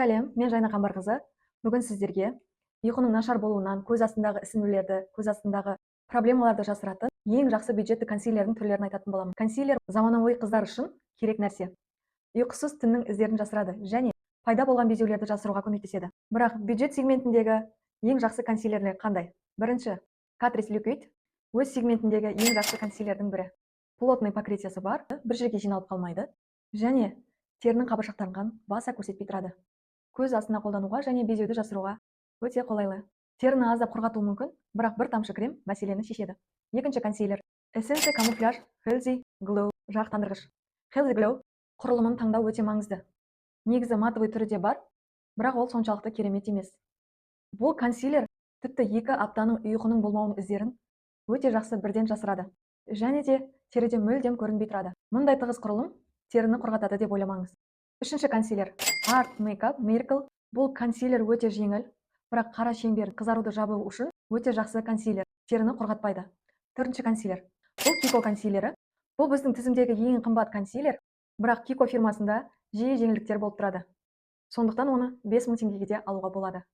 Сәлем, мен Жайна Қамбарқызы. Бүгін сіздерге ұйқының нашар болуынан көз астындағы ісінулерді, көз астындағы проблемаларды жасыратын ең жақсы бюджетті консилердің түрлерін айтатын боламын. Консилер заманауи қыздар үшін керек нәрсе. Ұйқысыз түннің іздерін жасырады және пайда болған безеулерді жасыруға көмектеседі. Бірақ бюджет сегментіндегі ең жақсы консилерлер қандай? Бірінші, Catrice Liquid өз сегментіндегі ең жақсы консилердің бірі. Плотный покрытиясы бар, бір жерге жиналып қалмайды және терінің қабыршақтанған баса көрсетпей тұрады. Көз астына қолдануға және безеуді жасыруға өте қолайлы. Теріні аздап құрғатуы мүмкін, бірақ бір тамшы крем мәселені шешеді. Екінші консилер Essence Camouflage Healthy Glow жарықтандырғыш. Healthy Glow құрылымын таңдау өте маңызды. Негізі матовый түрі де бар, бірақ ол соншалықты керемет емес. Бұл консилер тіпті 2 аптаның ұйқының болмауының іздерін өте жақсы бірден жасырады және де теріде мүлдем көрінбей тұрады. Мұндай тығыз құрылым теріні құрғатады деп ойламаңыз. Үшінші консилер Art Makeup Miracle. Бұл консилер өте жеңіл, бірақ қара шеңбер қызаруды жабу үшін өте жақсы консилер, теріні құрғатпайды. Төртінші консилер бұл Kiko консилері. Бұл біздің тізімдегі ең қымбат консилер, бірақ Kiko фирмасында жиі жеңілдіктер болып тұрады. Сондықтан оны 5000 теңгеге де алуға болады.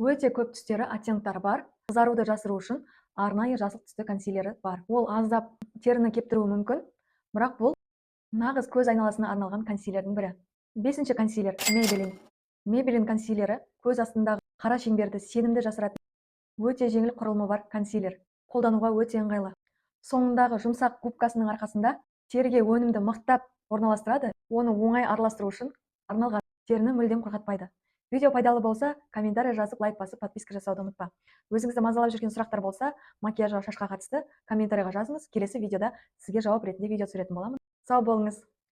Өте көп түстері, оттенктары бар. Қызаруды жасыру үшін арнайы жасыл түсті консилері бар. Ол аздап теріні кептіруі мүмкін, бірақ бұл нағыз көз айналасына арналған консилердің бірі. Бесінші консилер Maybelline. Maybelline консилері көз астындағы қара шеңберді сенімді жасыратын өте жеңіл құрылымы бар консилер. Қолдануға өте ыңғайлы. Соңындағы жұмсақ губкасының арқасында теріге өнімді мықтап орналастырады. Оны оңай араластыру үшін арналған, теріні мүлдем құрғатпайды. Видео пайдалы болса, комментарий жазып, лайк басып, подписка жасауды ұмытпа. Өзіңізді мазалап жүрген сұрақтар болса, макияжға, шашқа қатысты комментарийға жазыңыз. Келесі видеода сізге жауап ретінде видео түсіретін боламын. Сау болыңыз.